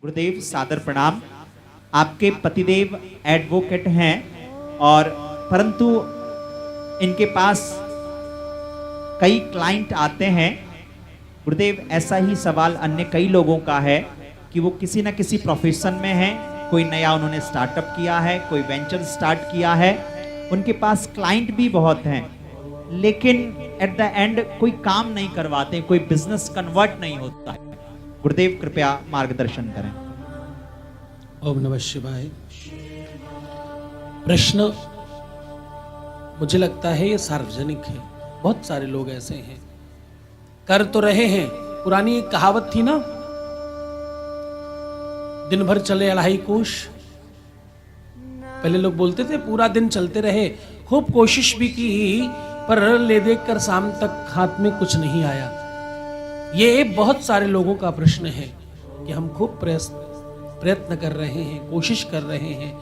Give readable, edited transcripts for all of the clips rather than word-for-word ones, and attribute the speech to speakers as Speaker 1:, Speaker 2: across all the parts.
Speaker 1: गुरुदेव सादर प्रणाम। आपके पतिदेव एडवोकेट हैं और परंतु इनके पास कई क्लाइंट आते हैं। गुरुदेव, ऐसा ही सवाल अन्य कई लोगों का है कि वो किसी न किसी प्रोफेशन में हैं, कोई नया उन्होंने स्टार्टअप किया है, कोई वेंचर स्टार्ट किया है, उनके पास क्लाइंट भी बहुत हैं, लेकिन एट द एंड कोई काम नहीं करवाते, कोई बिजनेस कन्वर्ट नहीं होता है। गुरुदेव कृपया मार्गदर्शन करें।
Speaker 2: ओम नमः शिवाय। प्रश्न मुझे लगता है ये सार्वजनिक है। बहुत सारे लोग ऐसे हैं, कर तो रहे हैं। पुरानी एक कहावत थी ना, दिन भर चले अढ़ाई कोश। पहले लोग बोलते थे पूरा दिन चलते रहे, खूब कोशिश भी की, पर ले देख कर शाम तक हाथ में कुछ नहीं आया। ये बहुत सारे लोगों का प्रश्न है कि हम खूब प्रयत्न कर रहे हैं, कोशिश कर रहे हैं,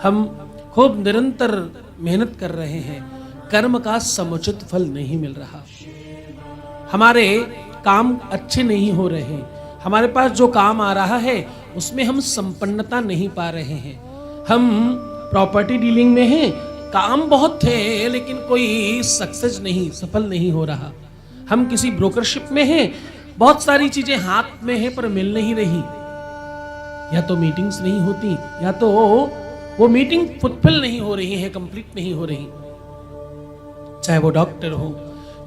Speaker 2: हम खूब निरंतर मेहनत कर रहे हैं, कर्म का समुचित फल नहीं मिल रहा, हमारे काम अच्छे नहीं हो रहे, हमारे पास जो काम आ रहा है उसमें हम संपन्नता नहीं पा रहे हैं। हम प्रॉपर्टी डीलिंग में हैं, काम बहुत थे लेकिन कोई सक्सेस नहीं, सफल नहीं हो रहा। हम किसी ब्रोकरशिप में हैं, बहुत सारी चीजें हाथ में हैं पर मिल नहीं रही, या तो मीटिंग्स नहीं होती, या तो वो मीटिंग फुलफिल नहीं हो रही है, कंप्लीट नहीं हो रही। चाहे वो डॉक्टर हो,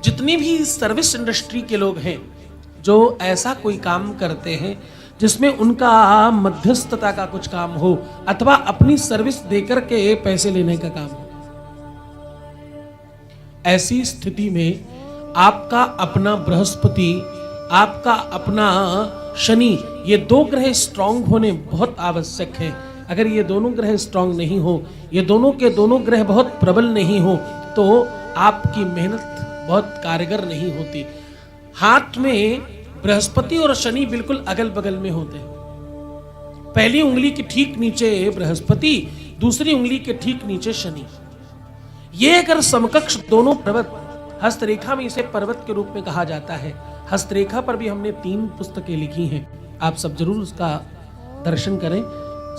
Speaker 2: जितनी भी सर्विस इंडस्ट्री के लोग हैं जो ऐसा कोई काम करते हैं जिसमें उनका मध्यस्थता का कुछ काम हो अथवा अपनी सर्विस देकर के पैसे लेने का काम हो, ऐसी स्थिति में आपका अपना बृहस्पति, आपका अपना शनि, ये दो ग्रह स्ट्रांग होने बहुत आवश्यक है। अगर ये दोनों ग्रह स्ट्रांग नहीं हो, ये दोनों के दोनों ग्रह बहुत प्रबल नहीं हो, तो आपकी मेहनत बहुत कारगर नहीं होती। हाथ में बृहस्पति और शनि बिल्कुल अगल बगल में होते हैं। पहली उंगली के ठीक नीचे बृहस्पति, दूसरी उंगली के ठीक नीचे शनि। ये अगर समकक्ष दोनों पर्वत, हस्तरेखा में इसे पर्वत के रूप में कहा जाता है। हस्तरेखा पर भी हमने 3 पुस्तकें लिखी हैं, आप सब जरूर उसका दर्शन करें।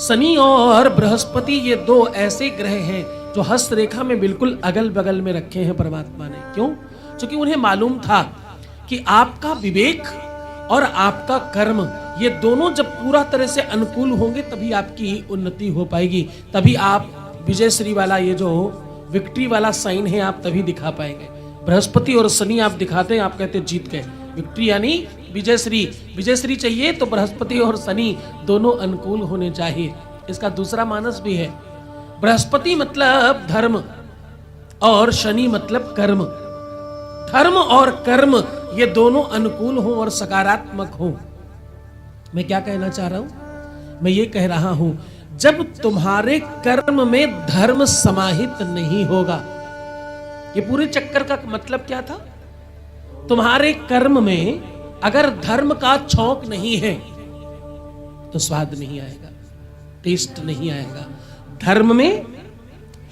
Speaker 2: शनि और बृहस्पति ये 2 ऐसे ग्रह हैं जो हस्तरेखा में बिल्कुल अगल बगल में रखे हैं परमात्मा ने। क्यों? क्योंकि उन्हें मालूम था कि आपका विवेक और आपका कर्म, ये दोनों जब पूरा तरह से अनुकूल होंगे तभी आपकी उन्नति हो पाएगी, तभी आप विजयश्री वाला, ये जो विक्ट्री वाला साइन है, आप तभी दिखा पाएंगे। बृहस्पति और शनि आप दिखाते हैं, आप कहते हैं जीत गए। विक्ट्री यानी विजयश्री, विजयश्री चाहिए तो बृहस्पति और शनि दोनों अनुकूल होने चाहिए। इसका दूसरा मानस भी है, बृहस्पति मतलब धर्म और शनि मतलब कर्म। धर्म और कर्म ये दोनों अनुकूल हो और सकारात्मक हो। मैं क्या कहना चाह रहा हूं? मैं ये कह रहा हूं, जब तुम्हारे कर्म में धर्म समाहित नहीं होगा, ये पूरे चक्कर का मतलब क्या था? तुम्हारे कर्म में अगर धर्म का छौंक नहीं है तो स्वाद नहीं आएगा, टेस्ट नहीं आएगा। धर्म में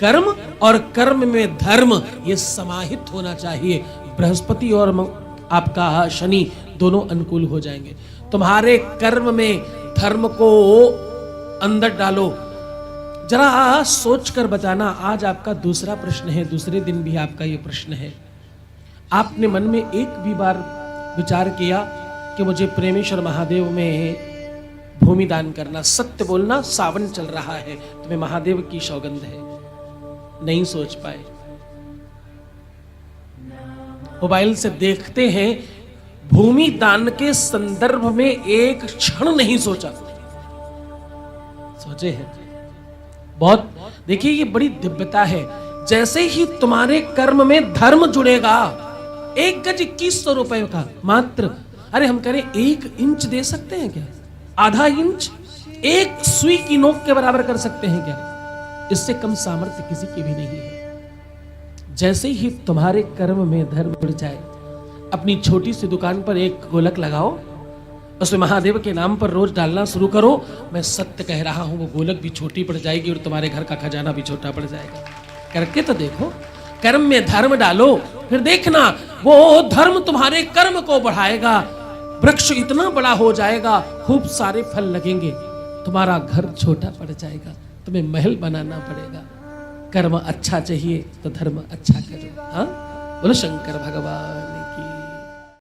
Speaker 2: कर्म और कर्म में धर्म, ये समाहित होना चाहिए। बृहस्पति और आपका शनि दोनों अनुकूल हो जाएंगे। तुम्हारे कर्म में धर्म को अंदर डालो। जरा सोच कर बताना। आज आपका दूसरा प्रश्न है, दूसरे दिन भी आपका ये प्रश्न है। आपने मन में एक भी बार विचार किया कि मुझे प्रेमेश्वर महादेव में भूमि दान करना? सत्य बोलना, सावन चल रहा है, तुम्हें महादेव की सौगंध है। नहीं सोच पाए। मोबाइल से देखते हैं, भूमि दान के संदर्भ में एक क्षण नहीं सोचा। सोचे हैं बहुत। देखिए, ये बड़ी दिव्यता है। जैसे ही तुम्हारे कर्म में धर्म जुड़ेगा, 1 गज 2100 रुपए का मात्र। अरे हम कह रहे 1 इंच दे सकते हैं क्या? आधा इंच 1 सुई की नोक के बराबर कर सकते हैं क्या? इससे कम सामर्थ्य किसी की भी नहीं है। जैसे ही तुम्हारे कर्म में धर्म जुड़ जाए, अपनी छोटी सी दुकान पर एक गोलक लगाओ, उसमें महादेव के नाम पर रोज डालना शुरू करो। मैं सत्य कह रहा हूं, वो गोलक भी छोटी पड़ जाएगी और तुम्हारे घर का खजाना भी छोटा पड़ जाएगा। करके तो देखो। कर्म में धर्म डालो, फिर देखना वो धर्म तुम्हारे कर्म को बढ़ाएगा। वृक्ष इतना बड़ा हो जाएगा, खूब सारे फल लगेंगे। तुम्हारा घर छोटा पड़ जाएगा, तुम्हें महल बनाना पड़ेगा। कर्म अच्छा चाहिए तो धर्म अच्छा करो। हाँ, बोलो शंकर भगवान।